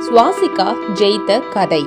சுவாசிகா ஜெயித்த கதை.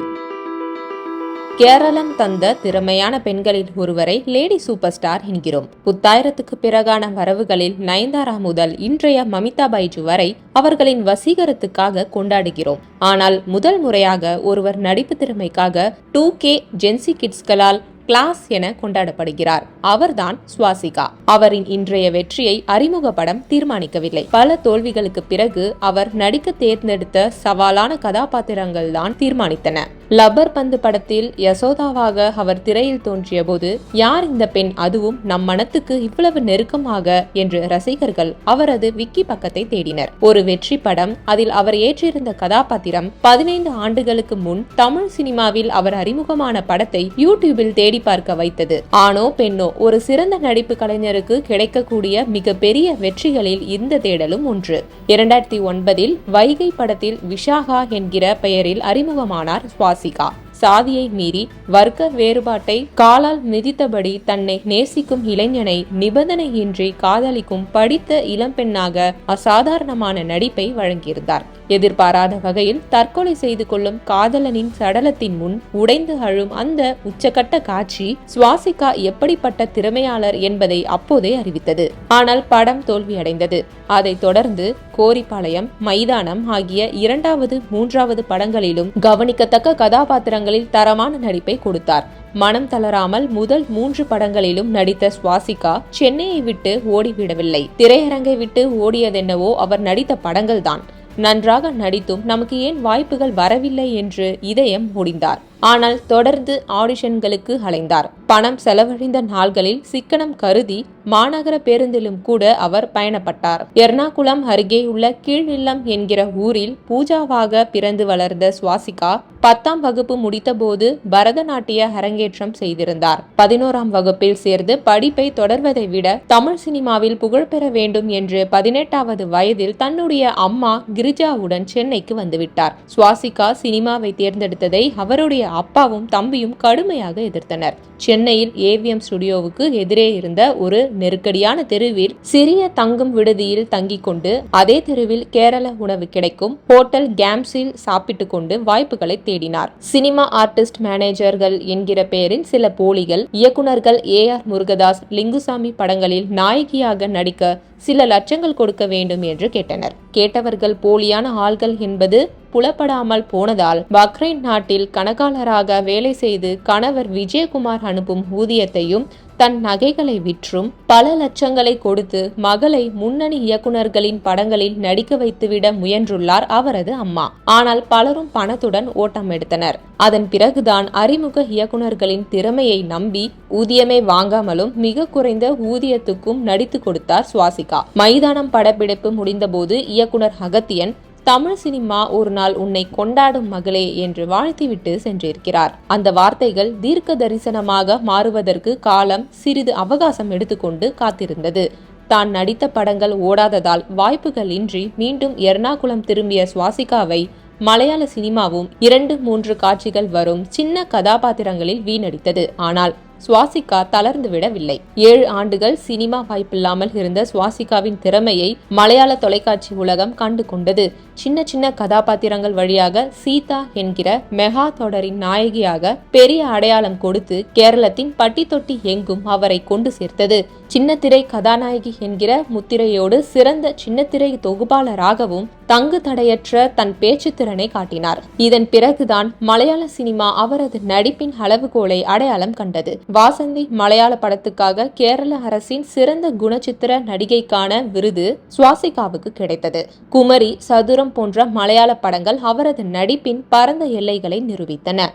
கேரளம் தந்த திறமையான பெண்களில் ஒருவரை லேடி சூப்பர் ஸ்டார் என்கிறோம். 2000க்கு பிறகான வரவுகளில் நயன்தாரா முதல் இன்றைய மமிதா பைஜு வரை அவர்களின் வசீகரத்துக்காக கொண்டாடுகிறோம். ஆனால் முதல் முறையாக ஒருவர் நடிப்பு திறமைக்காக 2K ஜென்சி கிட்ஸ்களால் கிளாஸ் என கொண்டாடப்படுகிறார். அவர்தான் சுவாசிகா. அவரின் இன்றைய வெற்றியை அறிமுக படம் தீர்மானிக்கவில்லை. பல தோல்விகளுக்கு பிறகு அவர் நடிக்க தேர்ந்தெடுத்த சவாலான கதாபாத்திரங்கள் தான் தீர்மானித்தன. லப்பர் பந்து படத்தில் யசோதாவாக அவர் திரையில் தோன்றிய போது, யார் இந்த பெண், அதுவும் நம் மனத்துக்கு இவ்வளவு நெருக்கமாக என்று ரசிகர்கள் அவரது விக்கி பக்கத்தை தேடினர். ஒரு வெற்றி படம், அதில் அவர் ஏற்றிருந்த கதாபாத்திரம் 15 ஆண்டுகளுக்கு முன் தமிழ் சினிமாவில் அவர் அறிமுகமான படத்தை யூடியூபில் தேடி பார்க்க வைத்தது. ஆணோ பெண்ணோ, ஒரு சிறந்த நடிப்பு கலைஞருக்கு கிடைக்கக்கூடிய மிக பெரிய வெற்றிகளில் இந்த தேடலும் ஒன்று. 2009 வைகை படத்தில் விஷாகா என்கிற பெயரில் அறிமுகமானார் சுவாசிகா. சாதியை மீறி வர்க்க வேறுபாட்டை காலால் மிதித்தபடி தன்னை நேசிக்கும் இளைஞனை நிபந்தனையின்றி காதலிக்கும் படித்த இளம்பெண்ணாக அசாதாரணமான நடிப்பை வழங்கியிருந்தார். எதிர்பாராத வகையில் தற்கொலை செய்து கொள்ளும் காதலனின் சடலத்தின் முன் உடைந்து அழும் அந்த உச்சகட்ட காட்சி சுவாசிகா எப்படிப்பட்ட திறமையாளர் என்பதை அப்போதே அறிவித்தது. ஆனால் படம் தோல்வியடைந்தது. அதைத் தொடர்ந்து கோரிப்பாளையம், மைதானம் ஆகிய 2வது 3வது படங்களிலும் கவனிக்கத்தக்க கதாபாத்திரங்களில் தரமான நடிப்பை கொடுத்தார். மனம் தளராமல் முதல் 3 படங்களிலும் நடித்த சுவாசிகா சென்னையை விட்டு ஓடிவிடவில்லை. திரையரங்கை விட்டு ஓடியதென்னவோ அவர் நடித்த படங்கள் தான். நன்றாக நடித்தும் நமக்கு ஏன் வாய்ப்புகள் வரவில்லை என்று இதயம் முடிந்தார். ஆனால் தொடர்ந்து ஆடிஷன்களுக்கு அலைந்தார். பணம் செலவழிந்த நாள்களில் சிக்கனம் கருதி மாநகர பேருந்திலும் கூட அவர் பயணப்பட்டார். எர்ணாகுளம் அருகே உள்ள கீழ்நில்லம் என்கிற ஊரில் பூஜாவாக பிறந்து வளர்ந்த சுவாசிகா 10ஆம் வகுப்பு முடித்த போது பரதநாட்டிய அரங்கேற்றம் செய்திருந்தார். 11ஆம் வகுப்பில் சேர்ந்து படிப்பை தொடர்வதை விட தமிழ் சினிமாவில் புகழ்பெற வேண்டும் என்று 18வது வயதில் தன்னுடைய அம்மா கிரிஜாவுடன் சென்னைக்கு வந்துவிட்டார். சுவாசிகா சினிமாவை தேர்ந்தெடுத்ததை அவருடைய அப்பாவும் தம்பியும் கடுமையாக எதிர்த்தனர். சென்னையில் ஏவிஎம் ஸ்டுடியோவுக்கு எதிரே இருந்த ஒரு நெருக்கடியான தெருவில் சிறிய தங்கும் விடுதியில் தங்கிக் கொண்டு அதே தெருவில் கேரள உணவு கிடைக்கும் ஹோட்டல் கேம்ஸில் சாப்பிட்டு கொண்டு வாய்ப்புகளை தேடினார். சினிமா ஆர்டிஸ்ட் மேனேஜர்கள் என்கிற பெயரில் சில போலிகள் இயக்குனர்கள் AR முருகதாஸ், லிங்குசாமி படங்களில் நாயகியாக நடிக்க சில லட்சங்கள் கொடுக்க வேண்டும் என்று கேட்டனர். கேட்டவர்கள் போலியான ஆள்கள் என்பது புலப்படாமல் போனதால் பக்ரைன் நாட்டில் கணக்காளராக வேலை செய்து கணவர் விஜயகுமார் அனுப்பும் ஊதியத்தையும் தன் நகைகளை விற்றும் பல லட்சங்களை கொடுத்து மகளை முன்னணி இயக்குனர்களின் படங்களில் நடிக்க வைத்துவிட முயன்றுள்ளார் அவரது அம்மா. ஆனால் பலரும் பணத்துடன் ஓட்டம் எடுத்தனர். அதன் பிறகுதான் அறிமுக இயக்குனர்களின் திறமையை நம்பி ஊதியமே வாங்காமலும் மிக குறைந்த ஊதியத்துக்கும் நடித்து கொடுத்தார் சுவாசிகா. மைதானம் படப்பிடிப்பு முடிந்தபோது இயக்குனர் அகத்தியன், தமிழ் சினிமா ஒரு நாள் உன்னை கொண்டாடும் மகளே என்று வாழ்த்திவிட்டு சென்றிருக்கிறார். அந்த வார்த்தைகள் தீர்க்க தரிசனமாக மாறுவதற்கு காலம் சிறிது அவகாசம் எடுத்துக்கொண்டு காத்திருந்தது. தான் நடித்த படங்கள் ஓடாததால் வாய்ப்புகள் இன்றி மீண்டும் எர்ணாகுளம் திரும்பிய சுவாசிகாவை மலையாள சினிமாவும் 2-3 காட்சிகள் வரும் சின்ன கதாபாத்திரங்களில் வீணடித்தது. ஆனால் சுவாசிகா தளர்ந்து விடவில்லை. 7 ஆண்டுகள் சினிமா வாய்ப்பில்லாமல் இருந்த சுவாசிகாவின் திறமையை மலையாள தொலைக்காட்சி உலகம் கண்டு கொண்டது. சின்ன சின்ன கதாபாத்திரங்கள் வழியாக சீதா என்கிற மெகா தொடரின் நாயகியாக பெரிய அடையாளம் கொடுத்து கேரளத்தின் பட்டி தொட்டி எங்கும் அவரை கொண்டு சேர்த்தது. சின்னத்திரை கதாநாயகி என்கிற முத்திரையோடு சிறந்த சின்னத்திரை தொகுப்பாளராகவும் தங்கு தடையற்ற தன் பேச்சு திறனை காட்டினார். இதன் பிறகுதான் மலையாள சினிமா அவரது நடிப்பின் அளவுகோலை அடையாளம் கண்டது. வாசந்தி மலையாள படத்துக்காக கேரள அரசின் சிறந்த குணச்சித்திர நடிகைக்கான விருது சுவாசிகாவுக்கு கிடைத்தது. குமரி, சதுரம் போன்ற மலையாள படங்கள் அவரது நடிப்பின் பரந்த எல்லைகளை நிரூபித்தன.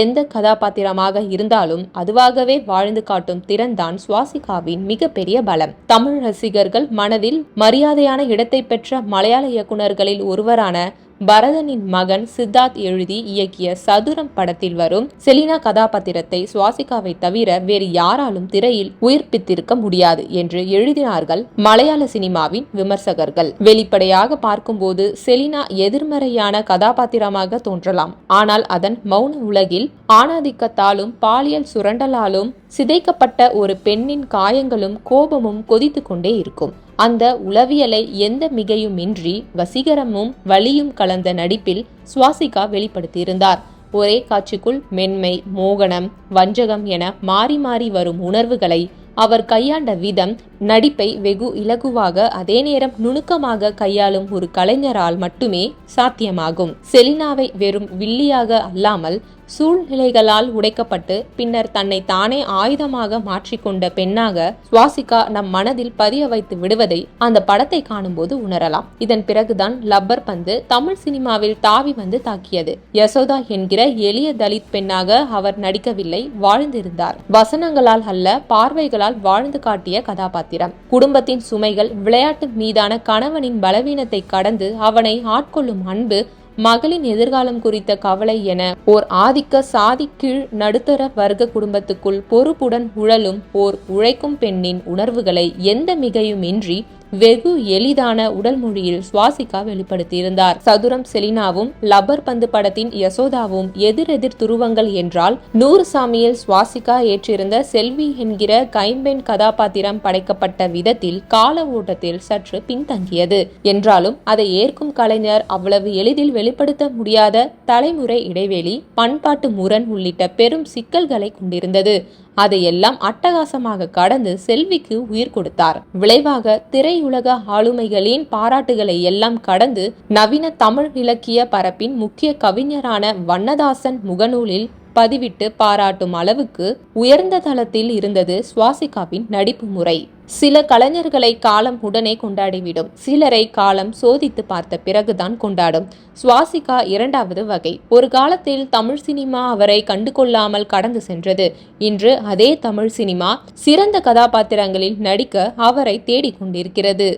எந்த கதாபாத்திரமாக இருந்தாலும் அதுவாகவே வாழ்ந்து காட்டும் திறன்தான் சுவாசிகாவின் மிகப்பெரிய பலம். தமிழ் ரசிகர்கள் மனதில் மரியாதையான இடத்தை பெற்ற மலையாள இயக்குனர்களில் ஒருவரான பரதனின் மகன் சித்தார்த் எழுதி இயக்கிய சதுரம் படத்தில் வரும் செலினா கதாபாத்திரத்தை சுவாசிகாவை தவிர வேறு யாராலும் திரையில் உயிர்ப்பித்திருக்க முடியாது என்று எழுதினார்கள் மலையாள சினிமாவின் விமர்சகர்கள். வெளிப்படையாக பார்க்கும்போது செலினா எதிர்மறையான கதாபாத்திரமாக தோன்றலாம். ஆனால் அதன் மௌன உலகில் ஆணாதிக்கத்தாலும் பாலியல் சுரண்டலாலும் சிதைக்கப்பட்ட ஒரு பெண்ணின் காயங்களும் கோபமும் கொதித்து கொண்டே இருக்கும். அந்த உளவியலை எந்த மிகையுமின்றி வசீகரமும் வலியும் கலந்த நடிப்பில் சுவாசிகா வெளிப்படுத்தியிருந்தார். ஒரே காட்சிக்குள் மென்மை, மோகனம், வஞ்சகம் என மாறி மாறி வரும் உணர்வுகளை அவர் கையாண்ட விதம் நடிப்பை வெகு இலகுவாக அதே நேரம் நுணுக்கமாக கையாளும் ஒரு கலைஞரால் மட்டுமே சாத்தியமாகும். செலினாவை வெறும் வில்லியாக அல்லாமல் சூழ்நிலைகளால் உடைக்கப்பட்டு பின்னர் தன்னை தானே ஆயுதமாக மாற்றிக்கொண்ட பெண்ணாக சுவாசிகா நம் மனதில் பதிய வைத்து விடுவதை அந்த படத்தை காணும்போது உணரலாம். இதன் பிறகுதான் லப்பர் பந்து தமிழ் சினிமாவில் தாவி வந்து தாக்கியது. யசோதா என்கிற எளிய தலித் பெண்ணாக அவர் நடிக்கவில்லை, வாழ்ந்திருந்தார். வசனங்களால் அல்ல, பார்வைகளால் வாழ்ந்து காட்டிய கதாபாத்திரம். குடும்பத்தின் சுமைகள், விளையாட்டு மீதான கணவனின் பலவீனத்தை கடந்து அவனை ஆட்கொள்ளும் அன்பு, மகளின் எதிர்காலம் குறித்த கவலை என ஓர் ஆதிக்க சாதி கீழ் நடுத்தர வர்க்க குடும்பத்துக்குள் பொறுப்புடன் உழலும் ஓர் உழைக்கும் பெண்ணின் உணர்வுகளை எந்த மிகையுமின்றி வெகு எளிதான உடல் மொழியில் சுவாசிகா வெளிப்படுத்தியிருந்தார். சதுரம் செலினாவும் லப்பர் பந்து படத்தின் யசோதாவும் எதிரெதிர் துருவங்கள் என்றால், 100 சாமியில் சுவாசிகா ஏற்றிருந்த செல்வி என்கிற கைம்பெண் கதாபாத்திரம் படைக்கப்பட்ட விதத்தில் கால ஓட்டத்தில் சற்று பின்தங்கியது என்றாலும் அதை ஏற்கும் கலைஞர் அவ்வளவு எளிதில் வெளிப்படுத்த முடியாத தலைமுறை இடைவெளி, பண்பாட்டு முரண் உள்ளிட்ட பெரும் சிக்கல்களை கொண்டிருந்தது. அதையெல்லாம் அட்டகாசமாக கடந்து செல்விக்கு உயிர் கொடுத்தார். விளைவாக திரையுலக ஆளுமைகளின் பாராட்டுகளை எல்லாம் கடந்து நவீன தமிழ் இலக்கிய பரப்பின் முக்கிய கவிஞரான வண்ணதாசன் முகநூலில் பதிவிட்டு பாராட்டும் அளவுக்கு உயர்ந்த தளத்தில் இருந்தது சுவாசிகாவின் நடிப்பு முறை. சில கலைஞர்களை காலம் உடனே கொண்டாடிவிடும், சிலரை காலம் சோதித்து பார்த்த பிறகுதான் கொண்டாடும். சுவாசிகா இரண்டாவது வகை. ஒரு காலத்தில் தமிழ் சினிமா அவரை கண்டுகொள்ளாமல் கடந்து சென்றது. இன்று அதே தமிழ் சினிமா சிறந்த கதாபாத்திரங்களில் நடிக்க அவரை தேடிக்கொண்டிருக்கிறது.